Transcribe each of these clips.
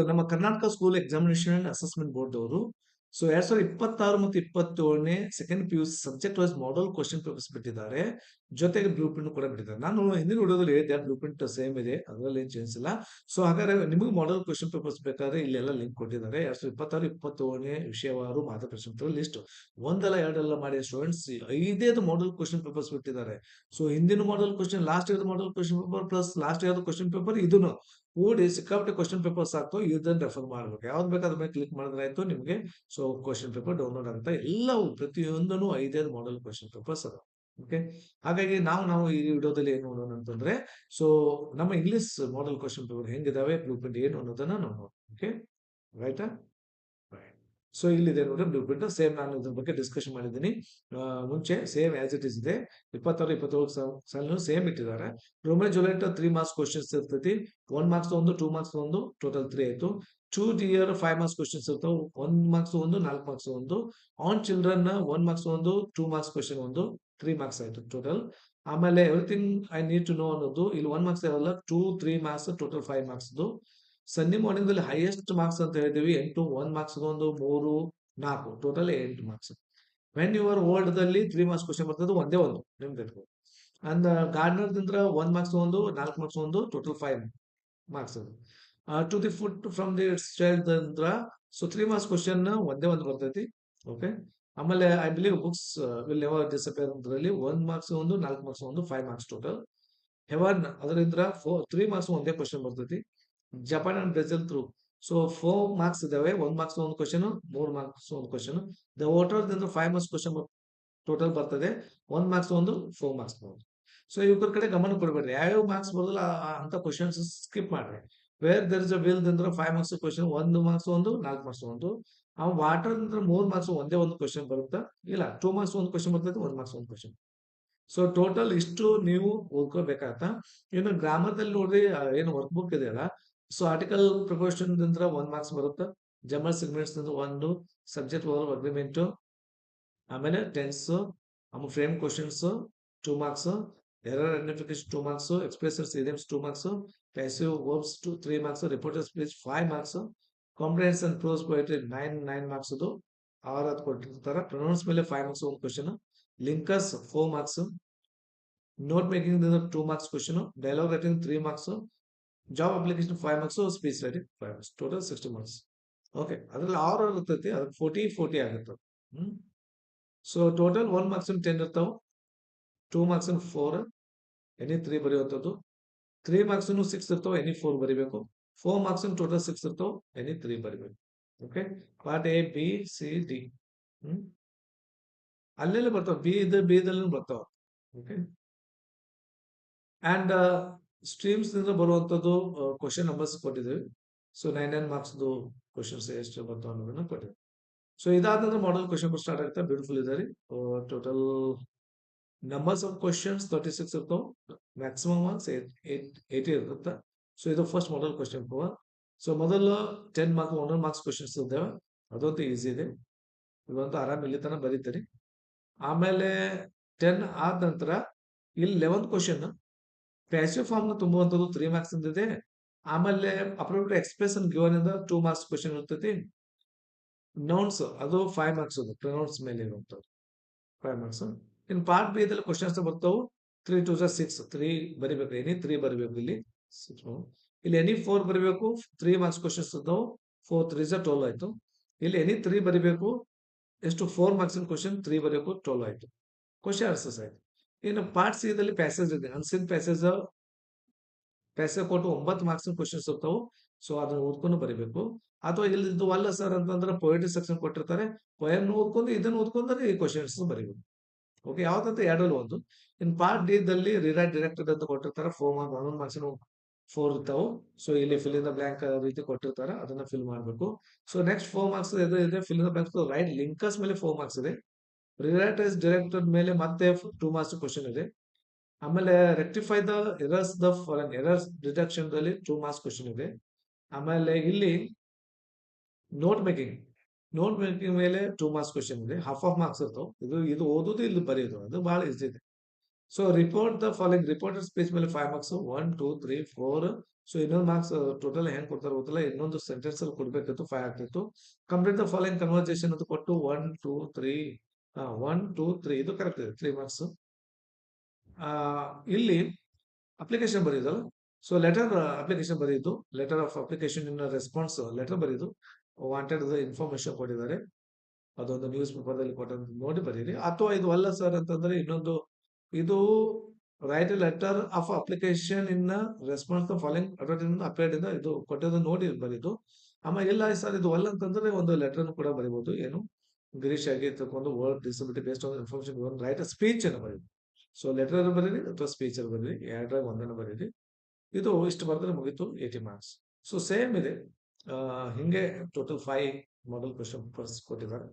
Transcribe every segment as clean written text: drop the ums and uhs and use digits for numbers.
ನಮ್ಮ Karnataka school examination and assessment board ಅವರು 2026 ಮತ್ತು 27ನೇ second PUC subject wise model question papers ಬಿಟ್ಟಿದ್ದಾರೆ. ಜೊತೆಗೆ ಬ್ಲೂ ಪ್ರಿಂಟ್ ಕೂಡ ಬಿಟ್ಟಿದ್ದಾರೆ. ನಾನು ಹಿಂದಿನ ವಿಡಿಯೋದಲ್ಲಿ ಹೇಳಿದ್ದೆ ಬ್ಲೂ ಪ್ರಿಂಟ್ ಸೇಮ್ ಇದೆ, ಅದರಲ್ಲಿ ಏನು ಚೇಂಜ್ ಇಲ್ಲ. ಸೊ ಹಾಗಾದ್ರೆ ನಿಮಗೆ ಮಾಡೆಲ್ ಕ್ವಶನ್ ಪೇಪರ್ಸ್ ಬೇಕಾದ್ರೆ ಇಲ್ಲೆಲ್ಲ ಲಿಂಕ್ ಕೊಟ್ಟಿದ್ದಾರೆ. 2026, 27ನೇ ವಿಷಯವಾರು ಮಾರ್ಗದರ್ಶನ ಲಿಸ್ಟ್ ಒಂದಲ್ಲ ಎರಡಲ್ಲ ಮಾಡಿ ಸ್ಟೂಡೆಂಟ್ಸ್ 5 ಮಾಡೆಲ್ ಕ್ವಶನ್ ಪೇಪರ್ಸ್ ಬಿಟ್ಟಿದ್ದಾರೆ. ಸೊ ಹಿಂದಿನ model question, last year model question paper plus last year question paper ಇದನ್ನು ಕೂಡಿ ಸಿಕ್ಕಾಪಟ್ಟೆ ಕ್ವಶನ್ ಪೇಪರ್ಸ್ ಆಗ್ತವೆ. ಇದನ್ನ ರೆಫರ್ ಮಾಡ್ಬೇಕು. ಯಾವ್ದು ಬೇಕಾದ್ರ ಮೇಲೆ ಕ್ಲಿಕ್ ಮಾಡಿದ್ರೆ ಆಯ್ತು ನಿಮಗೆ. ಸೊ ಕ್ವಶನ್ ಪೇಪರ್ ಡೌನ್ಲೋಡ್ ಆಗುತ್ತೆ. ಎಲ್ಲವೂ ಪ್ರತಿಯೊಂದನ್ನು 5 ಮಾಡೆಲ್ ಕ್ವಶನ್ ಪೇಪರ್ಸ್ ಅದ. ಓಕೆ, ಹಾಗಾಗಿ ನಾವು ಈ ವಿಡಿಯೋದಲ್ಲಿ ಏನು ನೋಡೋಣ ಅಂತಂದ್ರೆ, ಸೊ ನಮ್ಮ ಇಂಗ್ಲಿಷ್ ಮಾಡೆಲ್ ಕ್ವಶನ್ ಪೇಪರ್ ಹೆಂಗಿದಾವೆ, ಬ್ಲೂ ಪ್ರಿಂಟ್ ಏನು ಅನ್ನೋದನ್ನ ನಾವು ನೋಡೋಣ. ಓಕೆ, ರೈಟಾ? ಸೊ ಇಲ್ಲಿದೆ ನೋಡಿ ಬ್ಲೂ ಪ್ರಿಂಟ್. ಸೇಮ್ ನಾನು ಇದ್ರ ಬಗ್ಗೆ ಡಿಸ್ಕಷನ್ ಮಾಡಿದ್ದೀನಿ ಮುಂಚೆ. ಸೇಮ್ ಆಸ್ ಇಟ್ ಇಸ್ ಇದೆ. 26, 27 ಸಾಲ ಸೇಮ್ ಇಟ್ಟಿದ್ದಾರೆ. ರೋಮಿಯೋ ಜೂಲಿಯಟ್ 3 ಮಾರ್ಕ್ಸ್ ಕ್ವಶನ್ಸ್ ಇರ್ತೈತಿ. 1 ಮಾರ್ಕ್ಸ್ ಒಂದು, 2 ಮಾರ್ಕ್ಸ್ ಒಂದು, ಟೋಟಲ್ 3 ಆಯ್ತು. 2 ಡಿಯರ್ 5 ಮಾರ್ಕ್ಸ್ ಕ್ವಶನ್ಸ್ ಇರ್ತಾವೆ. 1 ಮಾರ್ಕ್ಸ್ ಒಂದು, 4 ಮಾರ್ಕ್ಸ್ ಒಂದು. ಆನ್ ಚಿಲ್ಡ್ರನ್ 1 ಮಾರ್ಕ್ಸ್ ಒಂದು, 2 ಮಾರ್ಕ್ಸ್ ಕ್ವಶನ್ ಒಂದು, 3 ಮಾರ್ಕ್ಸ್ ಆಯ್ತು ಟೋಟಲ್. ಆಮೇಲೆ everything I need to know ಅನ್ನೋದು ಇಲ್ಲಿ 1 ಮಾರ್ಕ್ಸ್ ಇರಲ್ಲ, 2, 3 marks, total 5 marks. Sunday morning ದಲ್ಲಿ ಹೈಯೆಸ್ಟ್ ಮಾರ್ಕ್ಸ್ ಅಂತ ಹೇಳಿದೀವಿ 8. 1 ಮಾರ್ಕ್ಸ್ ಒಂದು, 3, 4, total 8 marks. When your old ದಲ್ಲಿ 3 ಮಾರ್ಕ್ಸ್ ಕ್ವಶನ್ ಬರ್ತದೆ, ಒಂದೇ ಒಂದು ನಿಮ್ಗೆ ಇಟ್ಕೋ. ಅಂಡ್ ಗಾರ್ಡನರ್ ದಿಂದ 1 ಮಾರ್ಕ್ಸ್ ಒಂದು, 4 ಮಾರ್ಕ್ಸ್ ಒಂದು, total 5 marks. To the foot from the child ಅಂದ್ರ 3 ಮಾರ್ಕ್ಸ್ ಕ್ವಶನ್ ಒಂದೇ ಒಂದು ಬರ್ತೈತಿ. ಓಕೆ, ಆಮೇಲೆ I believe books will never disappear ಅಂತರಲ್ಲಿ 1 ಮಾರ್ಕ್ಸ್ ಒಂದು, 4 ಮಾರ್ಕ್ಸ್ ಒಂದು, 5 ಮಾರ್ಕ್ಸ್ ಟೋಟಲ್. ಹೆವನ್ ಅದರಿಂದ 3 ಮಾರ್ಕ್ಸ್ ಒಂದೇ ಕ್ವಶನ್ ಬರ್ತೈತಿ. Japan and Brazil through 4 marks ಇದಾವೆ. 1 ಮಾರ್ಕ್ಸ್ ಒಂದು ಕ್ವಶನ್, 3 ಮಾರ್ಕ್ಸ್ ಒಂದು ಕ್ವಶನ್. ದ ವಾಟರ್ ದಿಂದ 5 ಮಾರ್ಕ್ಸ್ ಕ್ವಶನ್ ಟೋಟಲ್ ಬರ್ತದೆ. 1 ಮಾರ್ಕ್ಸ್ ಒಂದು, 4 ಮಾರ್ಕ್ಸ್ ಒಂದು. ಸೊ ಇವ್ರ ಕಡೆ ಗಮನ ಕೊಡಬೇಡ್ರಿ. ಯಾವ್ಯಾವ ಮಾರ್ಕ್ಸ್ ಬರೋದಿಲ್ಲ ಅಂತ ಕ್ವಶನ್ಸ್ ಸ್ಕಿಪ್ ಮಾಡ್ರಿ. Where there is a will ದಿಂದ 5 ಮಾರ್ಕ್ಸ್ ಕ್ವಶನ್, 1 ಮಾರ್ಕ್ಸ್ ಒಂದು, 4 ಮಾರ್ಕ್ಸ್ ಒಂದು. ಆ ವಾಟರ್ ದಿಂದ 3 ಮಾರ್ಕ್ಸ್ ಒಂದೇ ಒಂದು ಕ್ವಶನ್ ಬರುತ್ತೆ. ಇಲ್ಲ 2 ಮಾರ್ಕ್ಸ್ ಒಂದು ಕ್ವಶನ್ ಬರ್ತದೆ, 1 ಮಾರ್ಕ್ಸ್ ಒಂದು ಕ್ವಶನ್. ಸೊ ಟೋಟಲ್ ಇಷ್ಟು ನೀವು ಓದ್ಕೋಬೇಕಾಗತ್ತ. ಇನ್ನು ಗ್ರಾಮರ್ ದಲ್ಲಿ ನೋಡ್ರಿ, ಏನು ವರ್ಕ್ ಬುಕ್ ಇದೆಯಲ್ಲ, ಸೊ ಆರ್ಟಿಕಲ್ ಪ್ರಪೋರ್ಷನ್ ದಿಂದ 1 ಮಾರ್ಕ್ಸ್ ಬರುತ್ತೆ. ಜಮಲ್ ಸೆಗ್ಮೆಂಟ್ಸ್ ದಿಂದ 1, ಸಬ್ಜೆಕ್ಟ್ ಓವರ್ ಅಗ್ರಿಮೆಂಟ್, ಆಮೇಲೆ ಟೆನ್ಸ್, ಆಮೇಲೆ frame questions 2 marks, error identification 2 marks, expressions idioms 2 marks, passive verbs 3 marks, reporter speech 5 marks, comprehension prose poetry 9 marks ಅದು 6 ಕೊಟ್ಟಿರ್ತಾರೆ. Pronouns ಮೇಲೆ 5 marks ಒಂದು question, linkers 4 marks, note making ದಿಂದ 2 marks question, dialogue writing 3 marks, job application 5 marks, speech writing 5 marks, total 60 marks. Okay, ಅದ್ರಲ್ಲಿ 6 ಇರ್ತೈತಿ, ಅದಕ್ಕೆ 40 ಆಗುತ್ತೆ. So total 1 marks 10 ಇರ್ತಾವ, 2 ಮಾರ್ಕ್ಸ್ 4, ಎನಿ 3 ಬರೆಯುವಂಥದ್ದು. 3 ಮಾರ್ಕ್ಸ್ 6 ಇರ್ತಾವ, ಎನಿ 4 ಬರಿಬೇಕು. 4 ಮಾರ್ಕ್ಸ್ ಟೋಟಲ್ 6 ಇರ್ತಾವ, ಎನಿ 3 ಬರಿಬೇಕು. Okay, part A, B, C, D ಅಲ್ಲೆಲ್ಲ ಬರ್ತಾವ. ಬಿ ದಲ್ಲಿ ಬರ್ತಾವ. ಓಕೆ, ಅಂಡ್ ಸ್ಟ್ರೀಮ್ಸ್ ನಿಂದ ಬರುವಂತದ್ದು ಕ್ವಶನ್ ನಂಬರ್ಸ್ ಕೊಟ್ಟಿದ್ದೇವೆ. ಸೊ 9 ಮಾರ್ಕ್ಸ್ ಕ್ವಶನ್ಸ್ ಎಷ್ಟು ಬರ್ತಾವ ಅನ್ನೋದನ್ನ ಕೊಟ್ಟಿದ್ದೇವೆ. ಸೊ ಇದಾದ್ರೆ ಮಾಡೆಲ್ ಕ್ವಶನ್ ಸ್ಟಾರ್ಟ್ ಆಗುತ್ತೆ. ಬ್ಯೂಟಿಫುಲ್ ಇದೆ ರೀ. ಟೋಟಲ್ ನಂಬರ್ಸ್ ಆಫ್ ಕ್ವಶನ್ಸ್ 36 ಇರ್ತಾವ. ಮ್ಯಾಕ್ಸಿಮಮ್ ಮಾರ್ಕ್ಸ್ 80 ಇರುತ್ತೆ. ಸೊ ಇದು first model question paper. So ಮೊದಲು 10 ಮಾರ್ಕ್ಸ್ 1 ಮಾರ್ಕ್ಸ್ ಕ್ವಶನ್ಸ್ ಇದ್ದಾವೆ. ಅದಂತೂ ಈಸಿ ಇದೆ. ಇವಂತೂ ಆರಾಮ್ ಇಲ್ಲಿ ತನಕ ಬರೀತೀರಿ. ಆಮೇಲೆ 10 ಆದ ನಂತರ ಇಲ್ಲಿ 11th ಕ್ವಶನ್ ಪ್ಯಾಸಿವ್ ಫಾರ್ಮ್ ನ ತುಂಬುವಂಥದ್ದು 3 ಮಾರ್ಕ್ಸ್ ಇದೆ. ಆಮೇಲೆ ಅಪ್ರೋಪ್ರಿಯೇಟ್ ಎಕ್ಸ್ಪ್ರೆಷನ್ ಗಿವನ್ ಇಂದ 2 ಮಾರ್ಕ್ಸ್ ಕ್ವಶನ್ ಇರ್ತೈತಿ. ನೌನ್ಸ್ ಅದು 5 ಮಾರ್ಕ್ಸ್, ಅದು ಪ್ರೊನೌನ್ಸ್ ಮೇಲೆ ಇರುವಂಥದ್ದು 5 ಮಾರ್ಕ್ಸ್. ಇನ್ ಪಾರ್ಟ್ ಬಿ ದಲ್ಲಿ ಕ್ವಶನ್ಸ್ ಬರ್ತಾವು. 3 2 6, 3 ಬರಿಬೇಕು. ಎನಿ 3 ಬರಿಬೇಕು ಇಲ್ಲಿ. ಇಲ್ಲಿ ಎನಿ 4 ಬರಿಬೇಕು. 3 ಮಾರ್ಕ್ಸ್ ಕ್ವಶನ್ಸ್ ಇರ್ತಾವು. 4 3 12 ಆಯ್ತು. ಇಲ್ಲಿ ಎನಿ 3 ಬರಿಬೇಕು. ಎಷ್ಟು 4 ಮಾರ್ಕ್ಸ್ ಕ್ವಶನ್ 3 ಬರಿಬೇಕು, 12 ಆಯ್ತು. ಕ್ವಶನ್ ಆನ್ಸರ್ಸ್ ಆಯ್ತು. ಇನ್ನು ಪಾರ್ಟ್ ಸಿ ದಲ್ಲಿ ಪ್ಯಾಸೇಜ್ ಇದೆ. ಅನ್ಸಿನ್ ಪ್ಯಾಸೇಜ್ ಕೊಟ್ಟು 9 ಮಾರ್ಕ್ಸ್ ಕ್ವಶನ್ಸ್ ಇರ್ತಾವು. ಸೊ ಅದನ್ನ ಓದ್ಕೊಂಡು ಬರಿಬೇಕು. ಅಥವಾ ಇಲ್ಲಿ ಇದು ಅಲ್ಲ ಸರ್ ಅಂತಂದ್ರೆ ಪೊಯೆಟ್ರಿ ಸೆಕ್ಷನ್ ಕೊಟ್ಟಿರ್ತಾರೆ. ಪೊಯಮ್ ಓದ್ಕೊಂಡು ಇದನ್ನ ಓದ್ಕೊಂಡ್ರೆ ಈ ಕ್ವಶನ್ಸ್ ಬರಿಬೇಕು. ಓಕೆ, ಯಾವ್ದಂತ ಎರಡಲ್ಲಿ ಒಂದು. ಇನ್ ಪಾರ್ಟ್ ಡಿ ದಲ್ಲಿ ರಿರೈಟ್ ಡೈರೆಕ್ಟೆಡ್ ಅಂತ ಕೊಟ್ಟಿರ್ತಾರೆ. 4 ಮಾರ್ಕ್ಸ್ 1 ಮಾರ್ಕ್ಸ್ 4 ಇರ್ತಾವು. ಸೊ ಇಲ್ಲಿ ಫಿಲ್ ಇನ್ ದ ಬ್ಲಾಂಕ್ ರೀತಿ ಕೊಟ್ಟಿರ್ತಾರೆ, ಅದನ್ನ ಫಿಲ್ ಮಾಡಬೇಕು. ಸೊ ನೆಕ್ಸ್ಟ್ 4 ಮಾರ್ಕ್ಸ್ ಇದೆ. Fill in the blanks right linkers ಮೇಲೆ 4 ಮಾರ್ಕ್ಸ್ ಇದೆ. ರಿರೈಟ್ ಇಸ್ ಡೈರೆಕ್ಟೆಡ್ ಮೇಲೆ ಮತ್ತೆ 2 ಮಾರ್ಕ್ಸ್ ಕ್ವಶನ್ ಇದೆ. ಆಮೇಲೆ rectify the errors the following errors detection ದಲ್ಲಿ 2 ಮಾರ್ಕ್ಸ್ ಕ್ವಶನ್ ಇದೆ. ಆಮೇಲೆ ಇಲ್ಲಿ ನೋಟ್ ಮೇಕಿಂಗ್ ಮೇಲೆ 2 ಮಾರ್ಕ್ಸ್ ಕ್ವಶನ್ ಇದೆ. ಹಾಫ್ ಮಾರ್ಕ್ಸ್ ಇರ್ತಾವ. ಇದು ಓದೋದು, ಇಲ್ಲಿ ಬರೆಯೋದು, ಅದು ಬಹಳ ಈಸಿ ಇದೆ. So report the following reporter speech ಮೇಲೆ 5 ಮಾರ್ಕ್ಸ್ 1 2 3 4 ಸೊ ಇನ್ನೊಂದು ಮಾರ್ಕ್ಸ್ ಟೋಟಲ್ ಹೆಂಗ್ ಕೊಡ್ತಾರೆ ಗೊತ್ತಿಲ್ಲ. ಇನ್ನೊಂದು ಸೆಂಟೆನ್ಸ್ ಅಲ್ಲಿ ಕೊಡ್ಬೇಕಿತ್ತು 5 ಆಗ್ತಿತ್ತು. ಕಂಪ್ಲೀಟ್ ದ ಫಾಲೋಯಿಂಗ್ ಕನ್ವರ್ಸೇಷನ್ ಅಂತ ಕೊಟ್ಟು 1 2 3 1 2 3 ಇದು ಕರೆಕ್ಟ್ ಇದೆ 3 ಮಾರ್ಕ್ಸ್. ಇಲ್ಲಿ ಅಪ್ಲಿಕೇಶನ್ ಬರೀದಲ್ಲ. ಸೊ ಲೆಟರ್ ಅಪ್ಲಿಕೇಶನ್ ಬರೀದು, letter of application in response letter ಬರೀದು, ವಾಂಟೆಡ್ ಇನ್ಫಾರ್ಮೇಶನ್ ಕೊಟ್ಟಿದ್ದಾರೆ, ಅದೊಂದು ನ್ಯೂಸ್ ಪೇಪರ್ ದಲ್ಲಿ ಕೊಟ್ಟ ನೋಡಿ ಬರೀರಿ. ಅಥವಾ ಇದು ಅಲ್ಲ ಸರ್ ಅಂತಂದ್ರೆ ಇನ್ನೊಂದು, ಇದು write a letter of application in response the following advertisement appeared ಇಂದ ಇದು ಕೊಟ್ಟದ್ದು ನೋಡಿ ಬರೀದು. ಆಮೇಲೆ ಇಲ್ಲ ಸರ್ ಇದು ಅಲ್ಲ ಅಂತಂದ್ರೆ ಒಂದು ಲೆಟರ್ ಕೂಡ ಬರೀಬಹುದು. ಏನು ಗಿರೀಶ್ ಆಗಿ ತಗೊಂಡು work disability based on information right speech ಅನ್ನು ಬರೀರಿ. ಸೊ ಲೆಟರ್ ಬರೀರಿ ಅಥವಾ ಸ್ಪೀಚ್ ಅಲ್ಲಿ ಬರೀರಿ, ಎರಡರಾಗ ಒಂದನ್ನು ಬರೀರಿ. ಇದು ಇಷ್ಟು ಬರೆದ್ರೆ ಮುಗೀತು 80 ಮಾರ್ಕ್ಸ್. ಸೊ ಸೇಮ್ ಇದೆ. ಹಿಂಗೆ ಟೋಟಲ್ 5 ಮಾಡೆಲ್ ಕ್ವೆಶ್ಚನ್ ಪೇಪರ್ಸ್ ಕೊಟ್ಟಿದ್ದಾರೆ.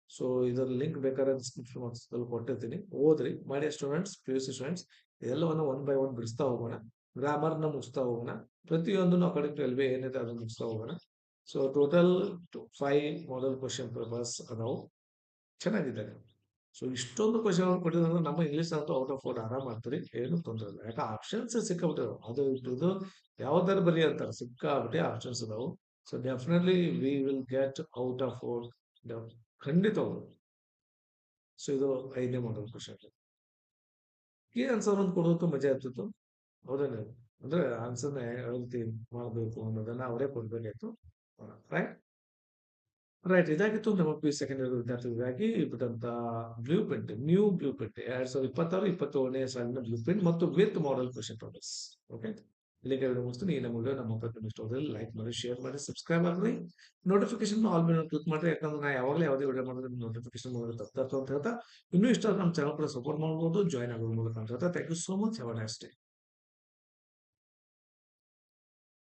ಸೊ ಇದರ ಲಿಂಕ್ ಬೇಕಾದ್ರೆ ಡಿಸ್ಕ್ರಿಪ್ಷನ್ ಬಾಕ್ಸ್ ಅಲ್ಲಿ ಕೊಟ್ಟಿರ್ತೀನಿ, ಓದ್ರಿ ಮಾಡಿ ಸ್ಟೂಡೆಂಟ್ಸ್, PUC ಸ್ಟೂಡೆಂಟ್ಸ್. ಎಲ್ಲವನ್ನು ಒನ್ ಬೈ ಒನ್ ಬಿಡಿಸ್ತಾ ಹೋಗೋಣ, ಗ್ರಾಮರ್ ನ ಮುಗಿಸ್ತಾ ಹೋಗೋಣ, ಪ್ರತಿಯೊಂದನ್ನು ಅಕಾರ್ಡಿಂಗ್ ಟು LBA ಏನಿದೆ ಅದನ್ನು ಮುಗಿಸ್ತಾ ಹೋಗೋಣ. So total 5 model question papers ಅದಾವು, ಚೆನ್ನಾಗಿದ್ದಾರೆ. ಸೊ ಇಷ್ಟೊಂದು ಕ್ವಶನ್ ಕೊಟ್ಟಿದ್ರೆ ನಮ್ಮ ಇಂಗ್ಲಿಷ್ ಅಂತೂ ಔಟ್ ಆಫ್ 4 ಆರಾಮ್ ಮಾಡ್ತೀರಿ, ಏನು ತೊಂದರೆ ಇಲ್ಲ. ಯಾಕೆ ಆಪ್ಷನ್ಸ್ ಸಿಕ್ಕಾಬಿಟ್ಟಿದಾವೆ, ಅದು ಇದು ಯಾವ್ದಾರು ಬರಿ ಅಂತಾರೆ, ಸಿಕ್ಕಾಬಿಟ್ಟೆ ಆಪ್ಷನ್ಸ್ ಅದಾವು. So definitely we will get out of 4 ಖಂಡಿತ. ಸೊ ಇದು 5ನೇ ಮಾಡಲ್ ಕ್ವಶನ್. ಈ ಆನ್ಸರ್ ಒಂದು ಕೊಡೋದು ಮಜಾ ಇರ್ತಿತ್ತು, ಹೌದೇನೆ? ಅಂದ್ರೆ ಆನ್ಸರ್ನ ಯಾವ ರೀತಿ ಮಾಡಬೇಕು ಅನ್ನೋದನ್ನ ಅವರೇ ಕೊಡ್ಬೇಕಾಯ್ತು, ರೈಟ್? ರೈಟ್, ಇದಾಗಿತ್ತು ನಮ್ಮ PU ಸೆಕೆಂಡ್ ಇಯರ್ ವಿದ್ಯಾರ್ಥಿಗಳಿಗಾಗಿ ಬಿಟ್ಟಂತ blueprint, new blueprint 2026-27ನೇ ಸಾಲಿನ ಬ್ಲೂ ಪ್ರಿಂಟ್ ಮತ್ತು with model question papers. Okay, ಇಲ್ಲಿಗೆ ವಿಡಿಯೋ ಮುಗಿಸ್ತೀನಿ. ಈ ನಮ್ಮ ವಿಡಿಯೋ ನಮ್ಮ ಪ್ರತಿಯೊಂದು ಇಷ್ಟ ಹೋದ್ರೆ ಲೈಕ್ ಮಾಡಿ, ಶೇರ್ ಮಾಡಿ, ಸಬ್ಸ್ಕ್ರೈಬ್ ಆಗ್ರಿ, ನೋಟಿಫಿಕೇಶನ್ ಆಲ್ ಮೇಲೆ ಕ್ಲಿಕ್ ಮಾಡ್ರಿ. ಯಾಕಂದ್ರೆ ನಾ ಯಾವಾಗಲೇ ಯಾವುದೇ ವಿಡಿಯೋ ಮಾಡಿದ್ರೆ ನೋಟಿಫಿಕೇಶನ್ ತಪ್ಪ ಅಂತ ಹೇಳ್ತಾ, ಇನ್ನೂ ಇಷ್ಟ ನಮ್ಮ ಚಾನಲ್ ಕೂಡ ಸಪೋರ್ಟ್ ಮಾಡ್ಬೋದು, ಜಾಯ್ನ್ ಆಗೋದು ಮೂಲಕ ಅಂತ ಹೇಳ್ತಾ, thank you so much, have a nice day.